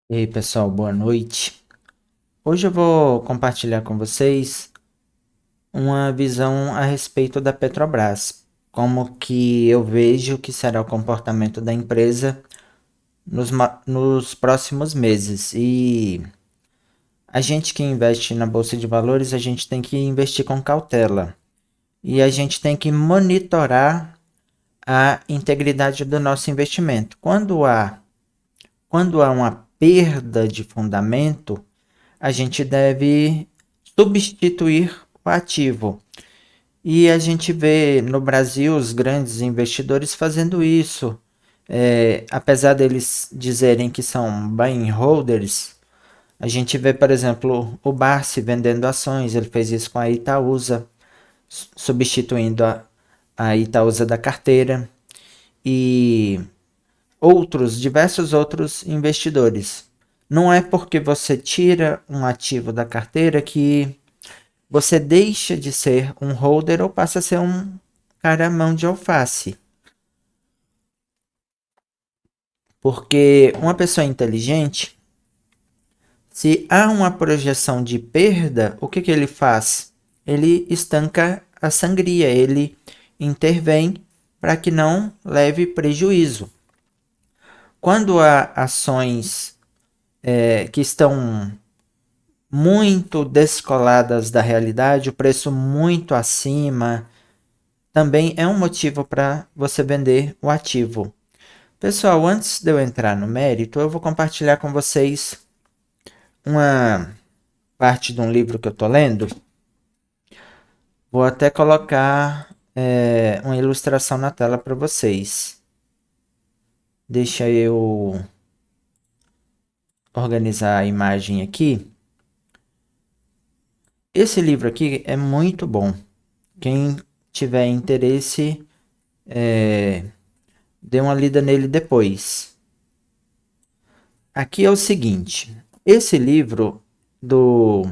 E aí, pessoal, boa noite. Hoje eu vou compartilhar com vocês uma visão a respeito da Petrobras, como que eu vejo que será o comportamento da empresa nos próximos meses. E a gente que investe na Bolsa de Valores, a gente tem que investir com cautela. E a gente tem que monitorar a integridade do nosso investimento. Quando há uma perda de fundamento, a gente deve substituir o ativo. E a gente vê no Brasil os grandes investidores fazendo isso. Apesar deles dizerem que são buy holders, a gente vê, por exemplo, o Barsi vendendo ações, ele fez isso com a Itaúsa, substituindo a Itaúsa da carteira, e diversos outros investidores. Não é porque você tira um ativo da carteira que você deixa de ser um holder ou passa a ser um cara mão de alface. Porque uma pessoa inteligente, se há uma projeção de perda, o que ele faz? Ele estanca a sangria, ele intervém para que não leve prejuízo. Quando há ações que estão muito descoladas da realidade, o preço muito acima, também é um motivo para você vender o ativo. Pessoal, antes de eu entrar no mérito, eu vou compartilhar com vocês uma parte de um livro que eu estou lendo. Vou até colocar uma ilustração na tela para vocês. Deixa eu organizar a imagem aqui. Esse livro aqui é muito bom. Quem tiver interesse, dê uma lida nele depois. Aqui é o seguinte: esse livro do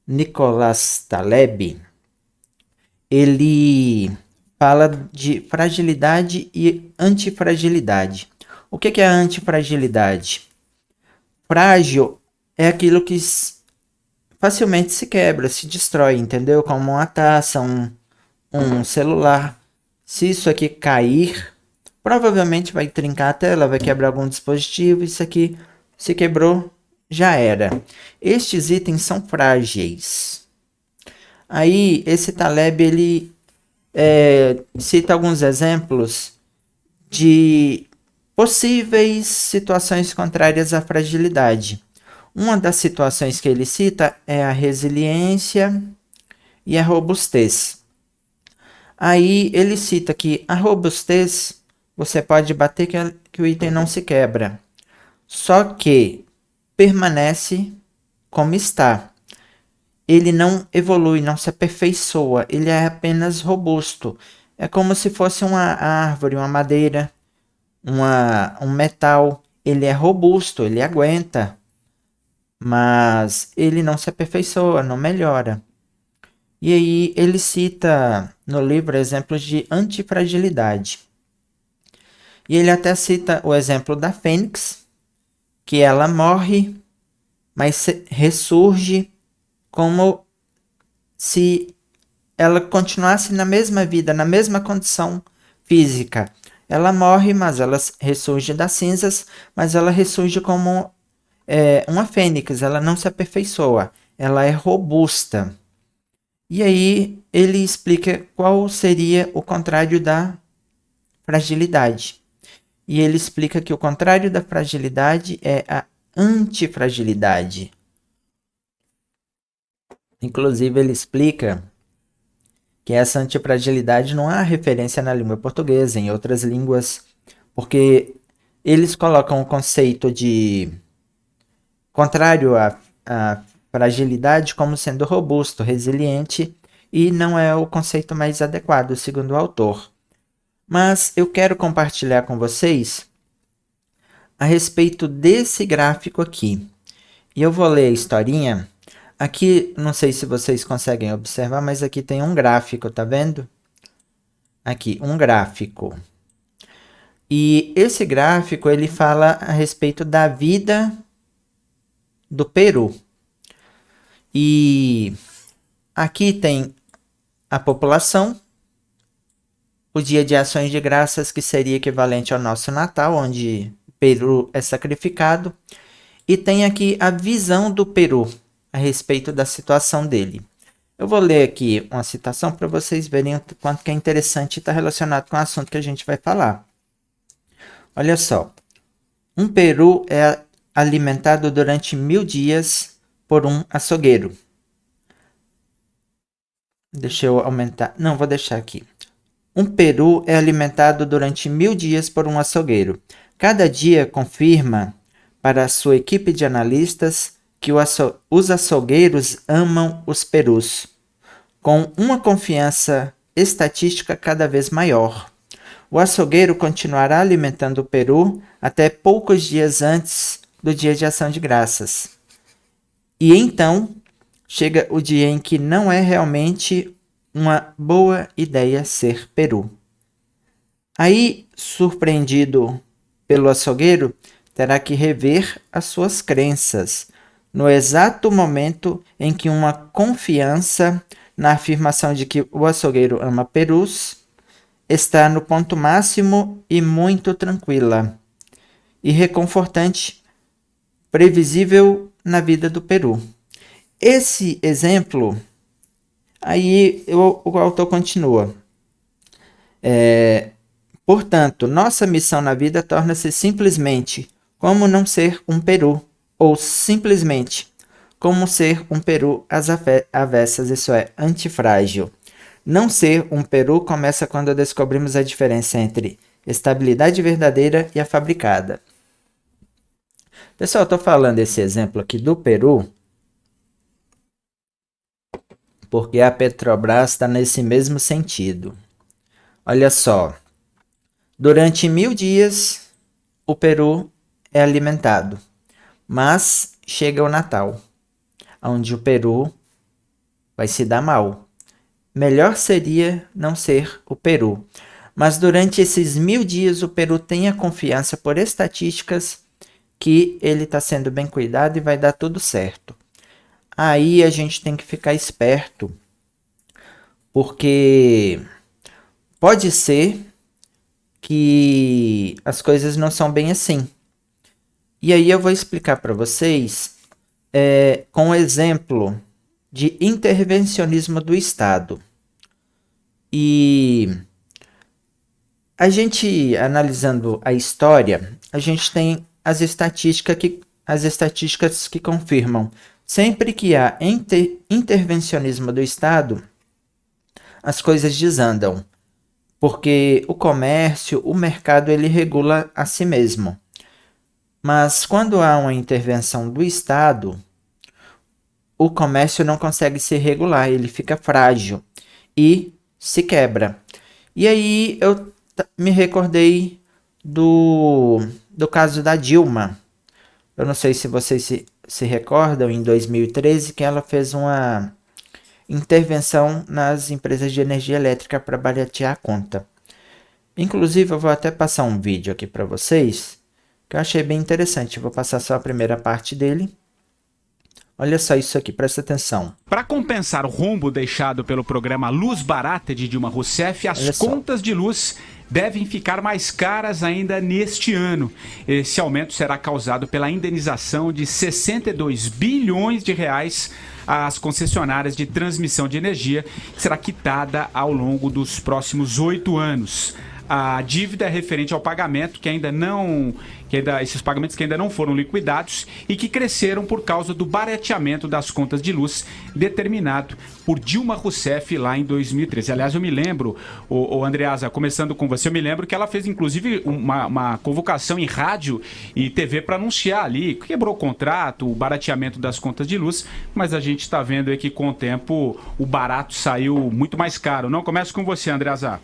Nicolas Taleb, ele fala de fragilidade e antifragilidade. O que é a antifragilidade? Frágil é aquilo que facilmente se quebra, se destrói, entendeu? Como uma taça, um celular. Se isso aqui cair, provavelmente vai trincar a tela, vai quebrar algum dispositivo. Isso aqui se quebrou, já era. Estes itens são frágeis. Aí, esse Taleb, ele cita alguns exemplos de possíveis situações contrárias à fragilidade. Uma das situações que ele cita é a resiliência e a robustez. Aí ele cita que a robustez você pode bater que o item não se quebra, só que permanece como está. Ele não evolui, não se aperfeiçoa, ele é apenas robusto. É como se fosse uma árvore, uma madeira, um metal. Ele é robusto, ele aguenta, mas ele não se aperfeiçoa, não melhora. E aí ele cita no livro exemplos de antifragilidade. E ele até cita o exemplo da fênix, que ela morre, mas ressurge como se ela continuasse na mesma vida, na mesma condição física. Ela morre, mas ela ressurge das cinzas, mas ela ressurge como uma fênix, ela não se aperfeiçoa, ela é robusta. E aí ele explica qual seria o contrário da fragilidade. E ele explica que o contrário da fragilidade é a antifragilidade. Inclusive, ele explica que essa antifragilidade não há referência na língua portuguesa, em outras línguas, porque eles colocam o conceito de contrário à fragilidade como sendo robusto, resiliente, e não é o conceito mais adequado, segundo o autor. Mas eu quero compartilhar com vocês a respeito desse gráfico aqui. E eu vou ler a historinha. Aqui, não sei se vocês conseguem observar, mas aqui tem um gráfico, tá vendo? Aqui, um gráfico. E esse gráfico, ele fala a respeito da vida do Peru. E aqui tem a população, o Dia de Ações de Graças, que seria equivalente ao nosso Natal, onde o Peru é sacrificado. E tem aqui a visão do Peru a respeito da situação dele. Eu vou ler aqui uma citação para vocês verem o quanto que é interessante e está relacionado com o assunto que a gente vai falar. Olha só. Um peru é alimentado durante 1000 dias por um açougueiro. Deixa eu aumentar. Não, vou deixar aqui. Um peru é alimentado durante 1000 dias por um açougueiro. Cada dia confirma para a sua equipe de analistas que os açougueiros amam os perus, com uma confiança estatística cada vez maior. O açougueiro continuará alimentando o peru até poucos dias antes do Dia de Ação de Graças. E então chega o dia em que não é realmente uma boa ideia ser peru. Aí, surpreendido pelo açougueiro, terá que rever as suas crenças no exato momento em que uma confiança na afirmação de que o açougueiro ama perus está no ponto máximo e muito tranquila e reconfortante, previsível na vida do peru. Esse exemplo, aí o autor continua. Portanto, nossa missão na vida torna-se simplesmente como não ser um peru, ou simplesmente como ser um peru às avessas, isso é, antifrágil. Não ser um peru começa quando descobrimos a diferença entre estabilidade verdadeira e a fabricada. Pessoal, estou falando esse exemplo aqui do Peru porque a Petrobras está nesse mesmo sentido. Olha só, durante 1000 dias o Peru é alimentado, mas chega o Natal, onde o Peru vai se dar mal. Melhor seria não ser o Peru. Mas durante esses 1000 dias o Peru tem a confiança por estatísticas que ele está sendo bem cuidado e vai dar tudo certo. Aí a gente tem que ficar esperto, porque pode ser que as coisas não são bem assim. E aí eu vou explicar para vocês com um exemplo de intervencionismo do Estado. E a gente, analisando a história, a gente tem as estatísticas que confirmam. Sempre que há intervencionismo do Estado, as coisas desandam. Porque o comércio, o mercado, ele regula a si mesmo. Mas quando há uma intervenção do Estado, o comércio não consegue se regular, ele fica frágil e se quebra. E aí eu me recordei do caso da Dilma. Eu não sei se vocês se recordam, em 2013, que ela fez uma intervenção nas empresas de energia elétrica para baratear a conta. Inclusive, eu vou até passar um vídeo aqui para vocês, que eu achei bem interessante. Eu vou passar só a primeira parte dele. Olha só isso aqui, presta atenção. Para compensar o rombo deixado pelo programa Luz Barata de Dilma Rousseff, as contas de luz devem ficar mais caras ainda neste ano. Esse aumento será causado pela indenização de 62 bilhões de reais às concessionárias de transmissão de energia, que será quitada ao longo dos próximos 8 anos. A dívida é referente ao pagamento esses pagamentos que ainda não foram liquidados e que cresceram por causa do barateamento das contas de luz determinado por Dilma Rousseff lá em 2013. Aliás, eu me lembro, Andreasa, começando com você, eu me lembro que ela fez inclusive uma convocação em rádio e TV para anunciar ali, quebrou o contrato, o barateamento das contas de luz, mas a gente está vendo aí que com o tempo o barato saiu muito mais caro. Não, começo com você, Andreasa.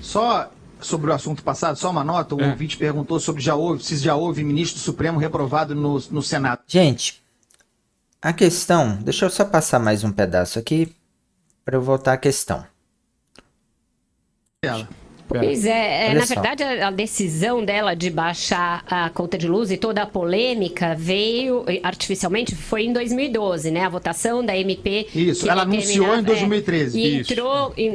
Só sobre o assunto passado, só uma nota, o ouvinte perguntou sobre se já houve ministro supremo reprovado no Senado. Gente, a questão, deixa eu só passar mais um pedaço aqui para eu voltar à questão. Pois Olha na só. verdade, a decisão dela de baixar a conta de luz e toda a polêmica veio artificialmente, foi em 2012, né? A votação da MP. Isso, que ela anunciou em determinava- 2013. E Isso.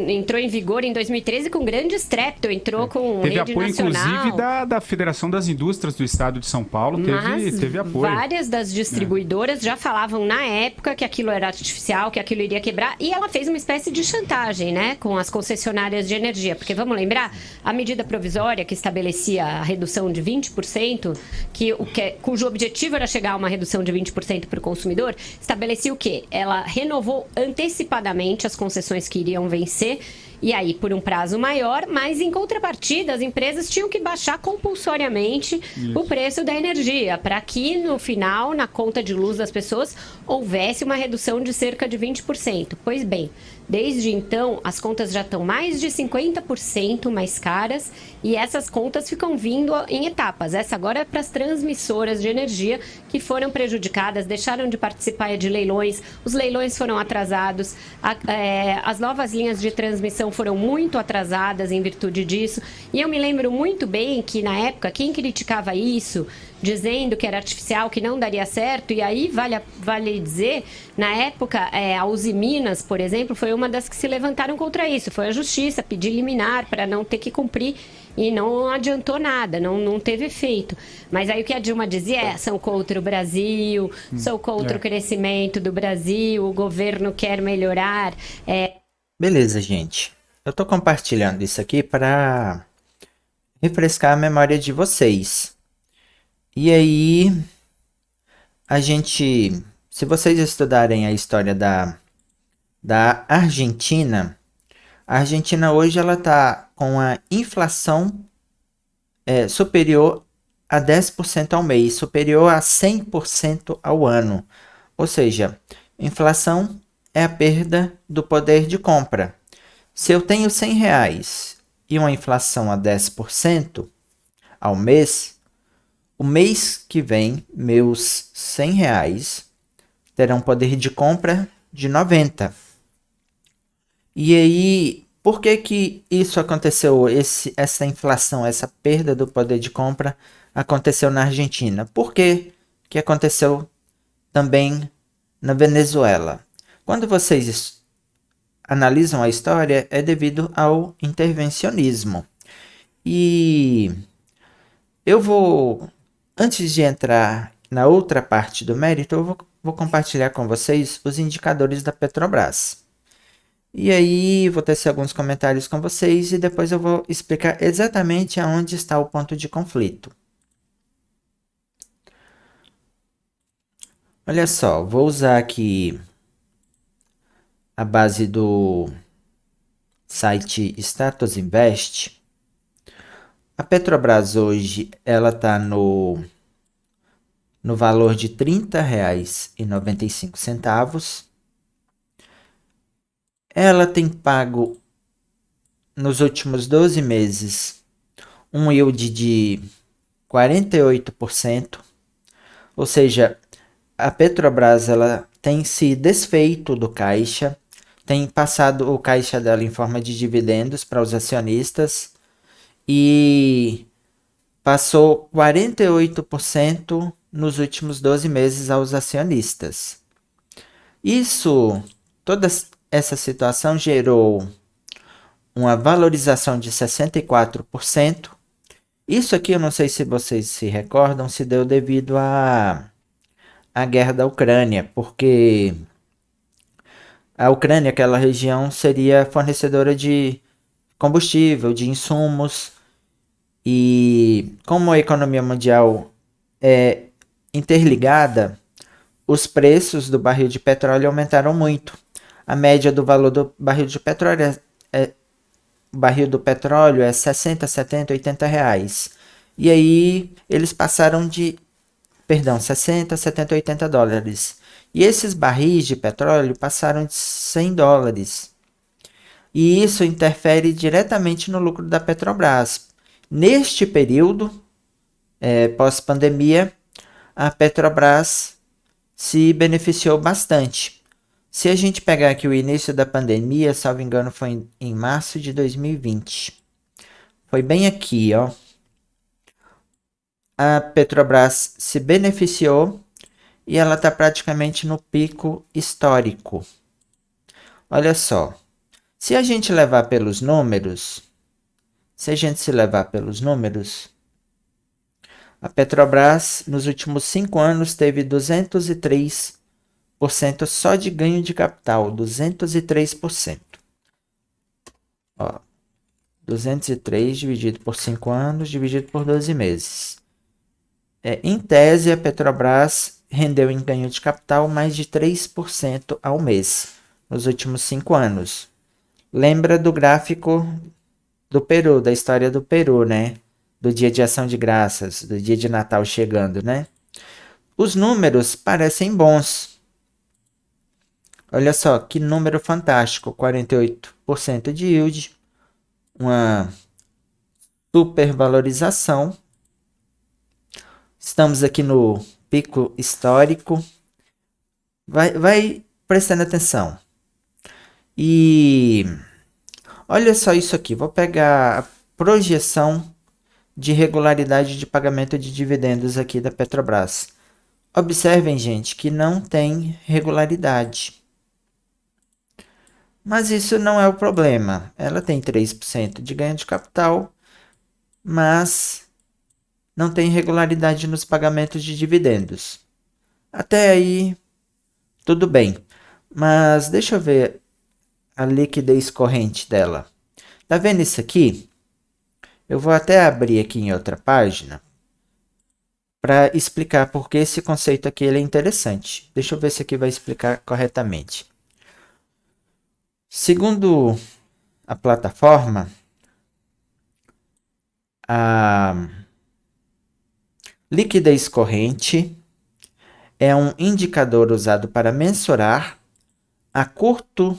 entrou em vigor em 2013 com grande estrépito, entrou com Teve rede apoio, nacional. inclusive, da Federação das Indústrias do Estado de São Paulo. Mas Teve apoio. várias das distribuidoras já falavam na época que aquilo era artificial, que aquilo iria quebrar, e ela fez uma espécie de chantagem, né, com as concessionárias de energia, porque vamos lembrar, a medida provisória que estabelecia a redução de 20%, cujo objetivo era chegar a uma redução de 20% para o consumidor, estabelecia o quê? Ela renovou antecipadamente as concessões que iriam vencer, e aí por um prazo maior, mas em contrapartida as empresas tinham que baixar compulsoriamente o preço da energia, para que no final, na conta de luz das pessoas, houvesse uma redução de cerca de 20%. Pois bem, desde então as contas já estão mais de 50% mais caras e essas contas ficam vindo em etapas. Essa agora é para as transmissoras de energia que foram prejudicadas, deixaram de participar de leilões, os leilões foram atrasados, as novas linhas de transmissão foram muito atrasadas em virtude disso. E eu me lembro muito bem que, na época, quem criticava isso, dizendo que era artificial, que não daria certo, e aí vale dizer, na época, a Uzi Minas, por exemplo, foi uma das que se levantaram contra isso. Foi a justiça pedir liminar para não ter que cumprir e não adiantou nada, não teve efeito. Mas aí o que a Dilma dizia são contra o Brasil, são contra o crescimento do Brasil, o governo quer melhorar. Beleza, gente. Eu tô compartilhando isso aqui para refrescar a memória de vocês. E aí, se vocês estudarem a história da Argentina, a Argentina hoje ela tá com a inflação superior a 10% ao mês, superior a 100% ao ano. Ou seja, inflação é a perda do poder de compra. Se eu tenho R$ 100 e uma inflação a 10% ao mês, o mês que vem, meus R$ 100 terão poder de compra de 90. E aí, por que isso aconteceu? Essa inflação, essa perda do poder de compra aconteceu na Argentina? Por que aconteceu também na Venezuela? Quando vocês analisam a história, é devido ao intervencionismo. E eu vou, antes de entrar na outra parte do mérito, eu vou compartilhar com vocês os indicadores da Petrobras. E aí vou tecer alguns comentários com vocês e depois eu vou explicar exatamente aonde está o ponto de conflito. Olha só, vou usar aqui a base do site Status Invest. A Petrobras hoje ela está no valor de R$ 30,95. Ela tem pago nos últimos 12 meses um yield de 48%, ou seja, a Petrobras ela tem se desfeito do caixa, tem passado o caixa dela em forma de dividendos para os acionistas e passou 48% nos últimos 12 meses aos acionistas. Toda essa situação gerou uma valorização de 64%. Isso aqui eu não sei se vocês se recordam, se deu devido à guerra da Ucrânia, porque a Ucrânia, aquela região, seria fornecedora de combustível, de insumos, e como a economia mundial é interligada, os preços do barril de petróleo aumentaram muito. A média do valor do barril de petróleo é 60, 70, 80 reais. E aí eles passaram de 60, 70, 80 dólares. E esses barris de petróleo passaram de 100 dólares. E isso interfere diretamente no lucro da Petrobras. Neste período, pós-pandemia, a Petrobras se beneficiou bastante. Se a gente pegar aqui o início da pandemia, salvo engano, foi em março de 2020. Foi bem aqui, ó. A Petrobras se beneficiou e ela está praticamente no pico histórico. Olha só, se a gente levar pelos números, a Petrobras nos últimos 5 anos teve 203% só de ganho de capital, 203%. Ó, 203 dividido por 5 anos, dividido por 12 meses. Em tese, a Petrobras rendeu em ganho de capital mais de 3% ao mês nos últimos 5 anos. Lembra do gráfico do Peru, da história do Peru, né? Do dia de ação de graças, do dia de Natal chegando, né? Os números parecem bons. Olha só, que número fantástico, 48% de yield, uma supervalorização. Estamos aqui no pico histórico. Vai prestando atenção. E olha só isso aqui. Vou pegar a projeção de regularidade de pagamento de dividendos aqui da Petrobras. Observem, gente, que não tem regularidade. Mas isso não é o problema. Ela tem 3% de ganho de capital, mas não tem regularidade nos pagamentos de dividendos. Até aí, tudo bem. Mas deixa eu ver a liquidez corrente dela. Tá vendo isso aqui? Eu vou até abrir aqui em outra página para explicar porque esse conceito aqui ele é interessante. Deixa eu ver se aqui vai explicar corretamente. Segundo a plataforma, a liquidez corrente é um indicador usado para mensurar a curto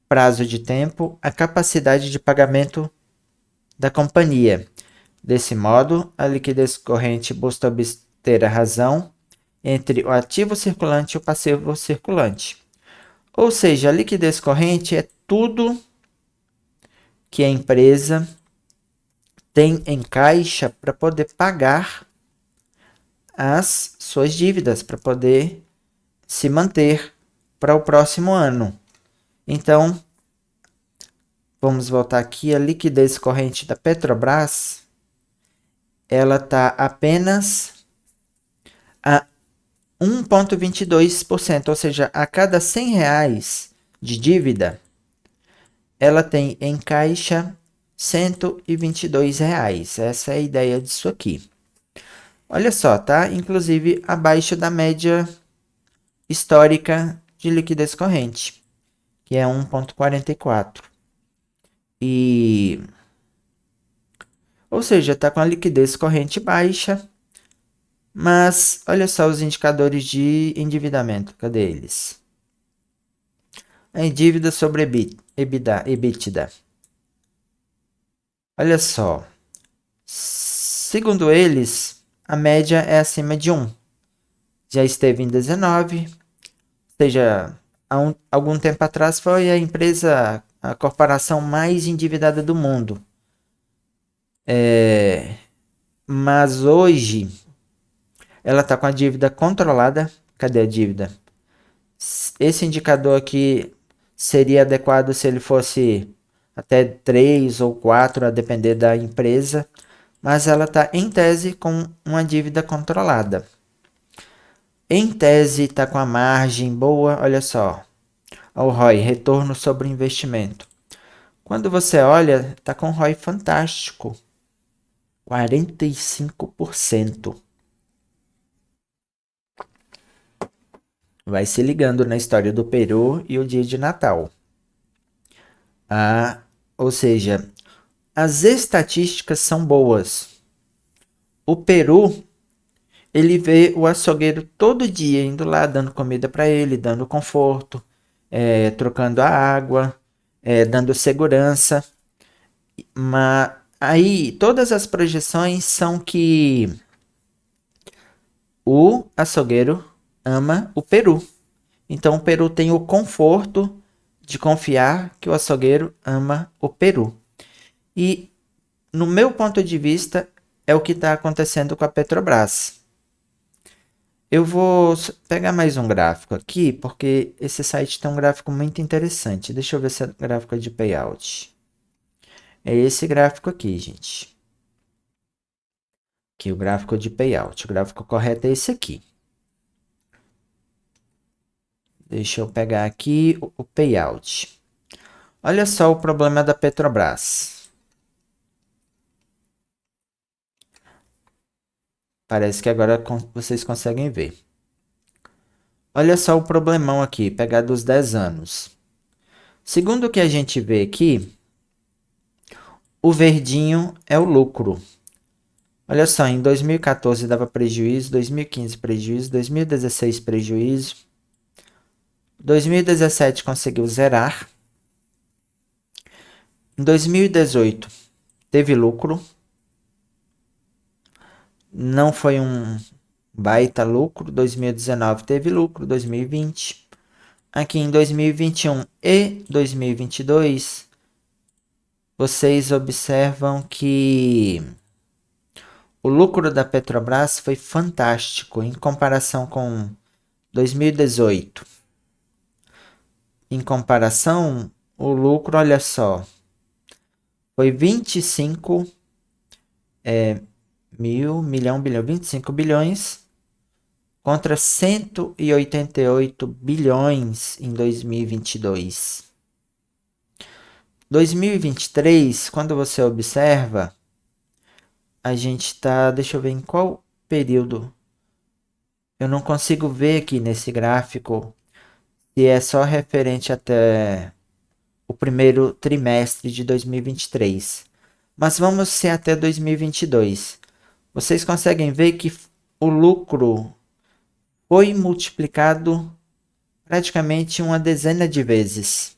prazo de tempo a capacidade de pagamento da companhia. Desse modo, a liquidez corrente busca obter a razão entre o ativo circulante e o passivo circulante. Ou seja, a liquidez corrente é tudo que a empresa tem em caixa para poder pagar as suas dívidas, para poder se manter para o próximo ano. Então, vamos voltar aqui, a liquidez corrente da Petrobras, ela está apenas a 1,22%, ou seja, a cada R$ 100 de dívida, ela tem em caixa R$ 122. Essa é a ideia disso aqui. Olha só, tá? Inclusive abaixo da média histórica de liquidez corrente, que é 1,44. Ou seja, está com a liquidez corrente baixa, mas olha só os indicadores de endividamento, cadê eles? A dívida sobre EBITDA. Olha só, segundo eles, a média é acima de 1. Já esteve em 19, ou seja, há algum tempo atrás foi a corporação mais endividada do mundo. Mas hoje ela está com a dívida controlada. Cadê a dívida? Esse indicador aqui seria adequado se ele fosse até 3 ou 4, a depender da empresa. Mas ela está em tese com uma dívida controlada. Em tese está com a margem boa, olha só. O ROI, retorno sobre investimento. Quando você olha, está com um ROI fantástico. 45%. Vai se ligando na história do Peru e o dia de Natal. Ou seja, as estatísticas são boas. O Peru, ele vê o açougueiro todo dia indo lá, dando comida para ele, dando conforto, trocando a água, dando segurança. Mas aí todas as projeções são que o açougueiro ama o Peru. Então o Peru tem o conforto de confiar que o açougueiro ama o Peru. E no meu ponto de vista, é o que está acontecendo com a Petrobras. Eu vou pegar mais um gráfico aqui, porque esse site tem um gráfico muito interessante. Deixa eu ver se é gráfico de payout. É esse gráfico aqui, gente. Aqui o gráfico de payout. O gráfico correto é esse aqui. Deixa eu pegar aqui o payout. Olha só o problema da Petrobras. Parece que agora vocês conseguem ver. Olha só o problemão aqui, pegar dos 10 anos. Segundo o que a gente vê aqui, o verdinho é o lucro. Olha só, em 2014 dava prejuízo, 2015 prejuízo, 2016 prejuízo, 2017 conseguiu zerar, em 2018 teve lucro, não foi um baita lucro, 2019 teve lucro, 2020, aqui em 2021 e 2022, vocês observam que o lucro da Petrobras foi fantástico em comparação com 2018. Em comparação, o lucro, olha só, foi 25 bilhão, 25 bilhões contra 188 bilhões em 2022. 2023, quando você observa, a gente está, deixa eu ver em qual período. Eu não consigo ver aqui nesse gráfico se é só referente até o primeiro trimestre de 2023. Mas vamos ser até 2022. Vocês conseguem ver que o lucro foi multiplicado praticamente uma dezena de vezes.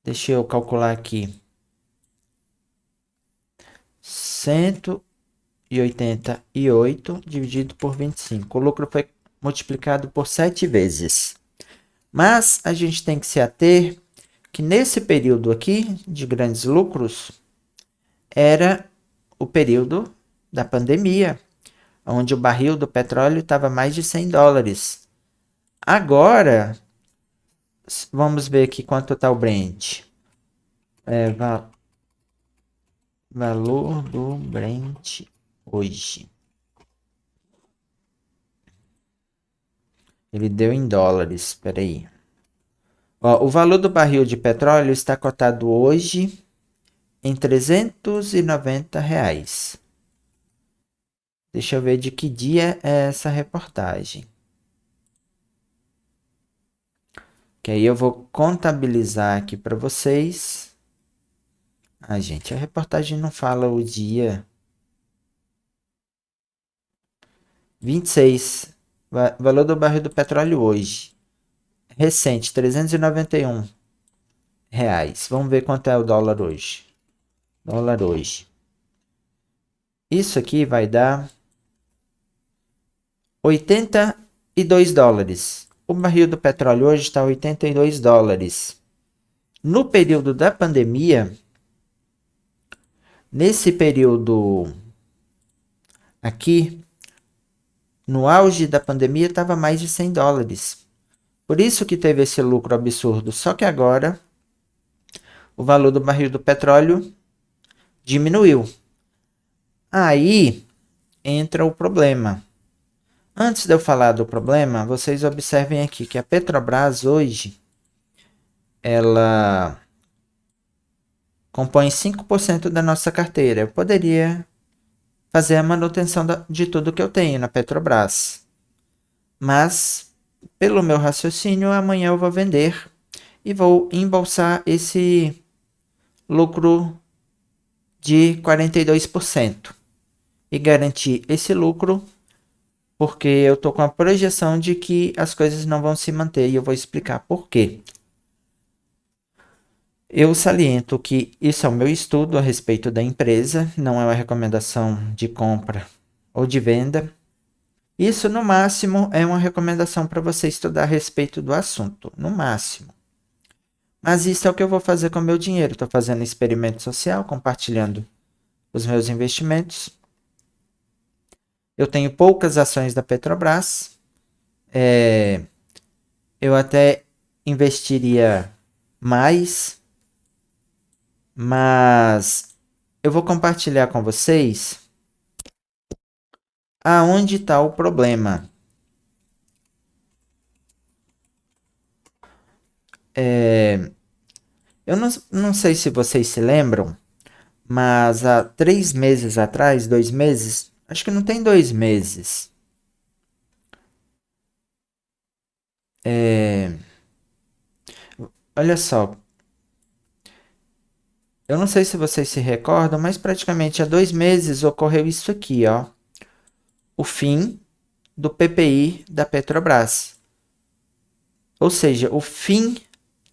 Deixa eu calcular aqui. 188 dividido por 25. O lucro foi multiplicado por 7 vezes. Mas a gente tem que se ater que nesse período aqui de grandes lucros era o período da pandemia, onde o barril do petróleo estava mais de 100 dólares. Agora, vamos ver aqui quanto está o Brent. Valor do Brent hoje. Ele deu em dólares, espera aí. O valor do barril de petróleo está cotado hoje em R$390. Deixa eu ver de que dia é essa reportagem. Que aí eu vou contabilizar aqui para vocês. Gente, a reportagem não fala o dia. 26. Valor do barril do petróleo hoje. Recente, R$391. Vamos ver quanto é o dólar hoje. Dólar hoje. Isso aqui vai dar 82 dólares. O barril do petróleo hoje está 82 dólares. No período da pandemia, nesse período aqui, no auge da pandemia, estava mais de 100 dólares. Por isso que teve esse lucro absurdo. Só que agora, o valor do barril do petróleo diminuiu. Aí entra o problema. Antes de eu falar do problema, vocês observem aqui que a Petrobras hoje, ela compõe 5% da nossa carteira. Eu poderia fazer a manutenção de tudo que eu tenho na Petrobras. Mas, pelo meu raciocínio, amanhã eu vou vender e vou embolsar esse lucro de 42% e garantir esse lucro, porque eu estou com a projeção de que as coisas não vão se manter e eu vou explicar por quê. Eu saliento que isso é o meu estudo a respeito da empresa, não é uma recomendação de compra ou de venda. Isso, no máximo, é uma recomendação para você estudar a respeito do assunto, no máximo. Mas isso é o que eu vou fazer com o meu dinheiro. Estou fazendo experimento social, compartilhando os meus investimentos. Eu tenho poucas ações da Petrobras. Eu até investiria mais, mas eu vou compartilhar com vocês aonde está o problema. Eu não sei se vocês se lembram, mas há 3 meses atrás, 2 meses, acho que não tem 2 meses. Olha só, eu não sei se vocês se recordam, mas praticamente há 2 meses ocorreu isso aqui, ó. O fim do PPI da Petrobras. Ou seja, o fim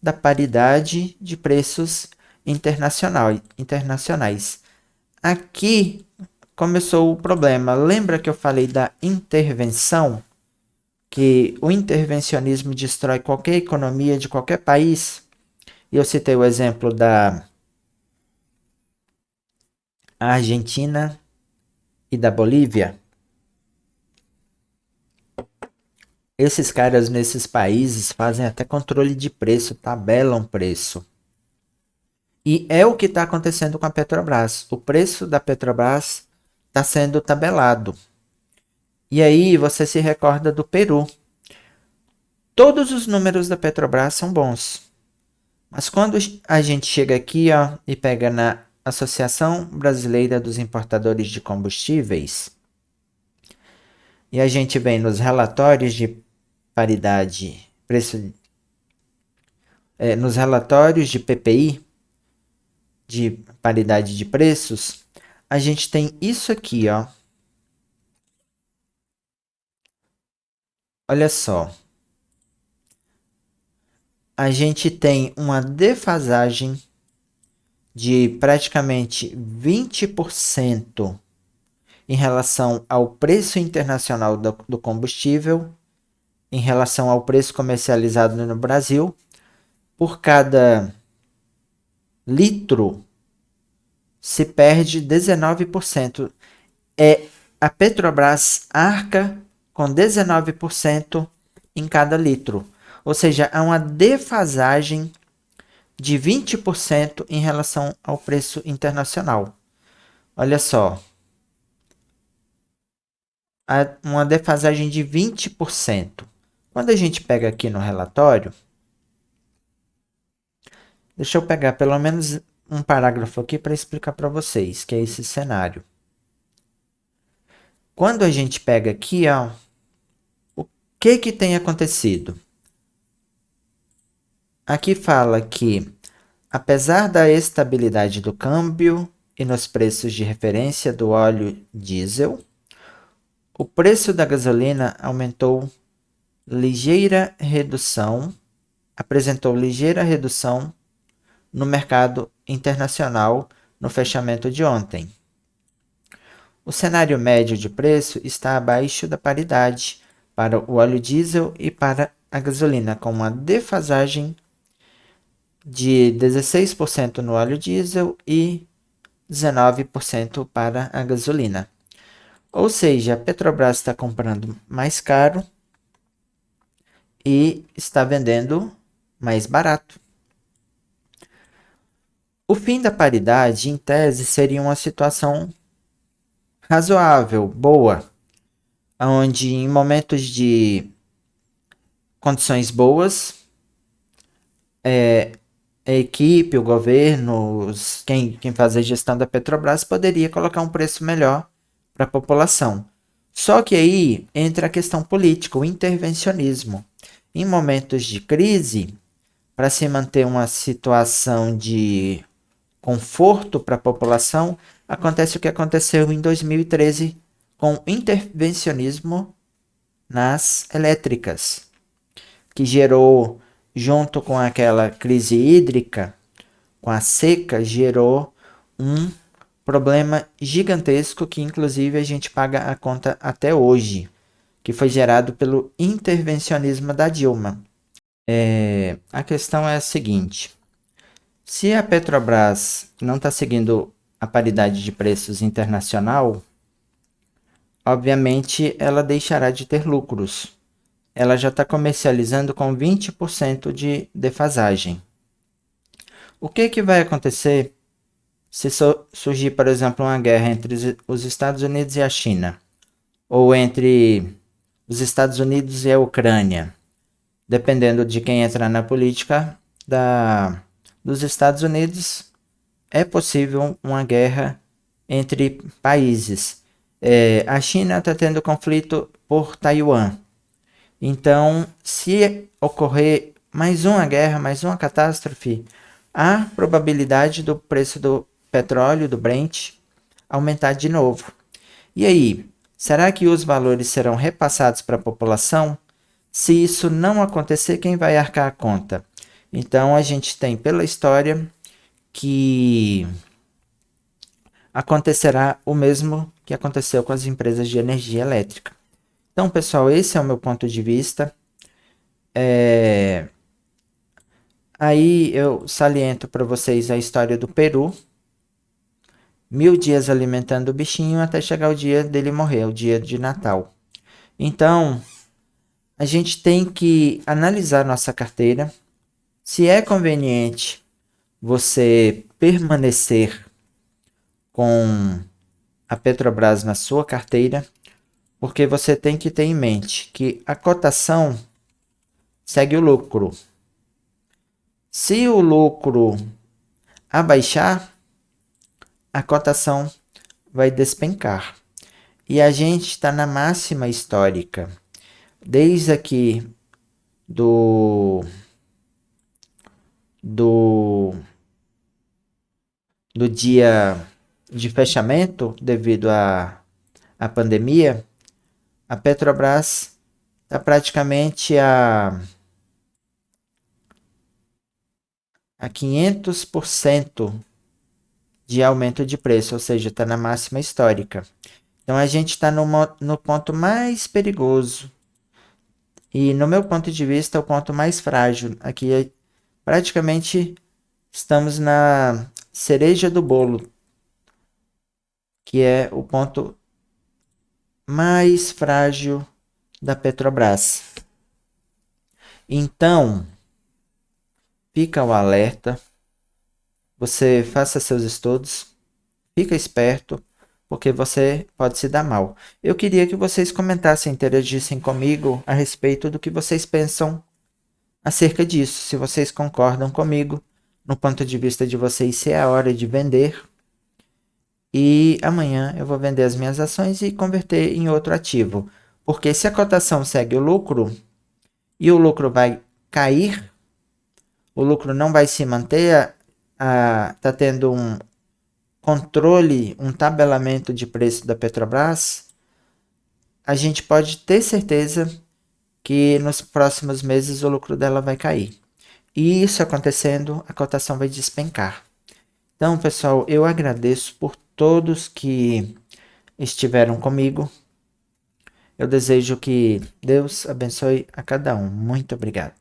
da paridade de preços internacionais. Aqui começou o problema. Lembra que eu falei da intervenção? Que o intervencionismo destrói qualquer economia de qualquer país? E eu citei o exemplo da Argentina e da Bolívia. Esses caras nesses países fazem até controle de preço, tabelam preço. E é o que está acontecendo com a Petrobras. O preço da Petrobras está sendo tabelado. E aí você se recorda do Peru. Todos os números da Petrobras são bons. Mas quando a gente chega aqui, ó, e pega na Associação Brasileira dos Importadores de Combustíveis, e a gente vem nos relatórios de paridade, preço, nos relatórios de PPI, de paridade de preços, a gente tem isso aqui, ó. Olha só. A gente tem uma defasagem de praticamente 20% em relação ao preço internacional do combustível, em relação ao preço comercializado no Brasil. Por cada litro se perde 19%. A Petrobras arca com 19% em cada litro. Ou seja, há uma defasagem de 20% em relação ao preço internacional. Olha só. Há uma defasagem de 20%. Quando a gente pega aqui no relatório, deixa eu pegar pelo menos um parágrafo aqui para explicar para vocês, que é esse cenário. Quando a gente pega aqui, ó, o que tem acontecido? Aqui fala que, apesar da estabilidade do câmbio e nos preços de referência do óleo diesel, o preço da gasolina apresentou ligeira redução no mercado internacional no fechamento de ontem. O cenário médio de preço está abaixo da paridade para o óleo diesel e para a gasolina, com uma defasagem de 16% no óleo diesel e 19% para a gasolina. Ou seja, a Petrobras está comprando mais caro e está vendendo mais barato. O fim da paridade, em tese, seria uma situação razoável, boa, onde em momentos de condições boas, a equipe, o governo, quem faz a gestão da Petrobras poderia colocar um preço melhor para a população. Só que aí entra a questão política, o intervencionismo. Em momentos de crise, para se manter uma situação de conforto para a população, acontece o que aconteceu em 2013 com o intervencionismo nas elétricas, que gerou, junto com aquela crise hídrica, com a seca, gerou um problema gigantesco que inclusive a gente paga a conta até hoje, que foi gerado pelo intervencionismo da Dilma. A questão é a seguinte: Se a Petrobras não está seguindo a paridade de preços internacional, obviamente ela deixará de ter lucros. Ela já está comercializando com 20% de defasagem. O que vai acontecer se surgir, por exemplo, uma guerra entre os Estados Unidos e a China? Ou entre os Estados Unidos e a Ucrânia? Dependendo de quem entrar na política dos Estados Unidos, é possível uma guerra entre países. A China está tendo conflito por Taiwan. Então, se ocorrer mais uma guerra, mais uma catástrofe, há probabilidade do preço do petróleo, do Brent, aumentar de novo. E aí, será que os valores serão repassados para a população? Se isso não acontecer, quem vai arcar a conta? Então, a gente tem pela história que acontecerá o mesmo que aconteceu com as empresas de energia elétrica. Então, pessoal, esse é o meu ponto de vista. Aí eu saliento para vocês a história do Peru. 1000 dias alimentando o bichinho até chegar o dia dele morrer, o dia de Natal. Então, a gente tem que analisar nossa carteira. Se é conveniente você permanecer com a Petrobras na sua carteira, porque você tem que ter em mente que a cotação segue o lucro. Se o lucro abaixar, a cotação vai despencar. E a gente está na máxima histórica. Desde aqui do dia de fechamento devido à pandemia, a Petrobras está praticamente a 500% de aumento de preço, ou seja, está na máxima histórica. Então a gente está no ponto mais perigoso e, no meu ponto de vista, o ponto mais frágil. Aqui praticamente estamos na cereja do bolo, que é o ponto mais frágil da Petrobras. Então, fica o alerta. Você faça seus estudos, fica esperto, porque você pode se dar mal. Eu queria que vocês comentassem, interagissem comigo a respeito do que vocês pensam acerca disso. Se vocês concordam comigo, no ponto de vista de vocês, se é a hora de vender. E amanhã eu vou vender as minhas ações e converter em outro ativo. Porque se a cotação segue o lucro e o lucro vai cair, o lucro não vai se manter, está tendo um controle, um tabelamento de preço da Petrobras, a gente pode ter certeza que nos próximos meses o lucro dela vai cair. E isso acontecendo, a cotação vai despencar. Então, pessoal, eu agradeço por todos que estiveram comigo. Eu desejo que Deus abençoe a cada um. Muito obrigado.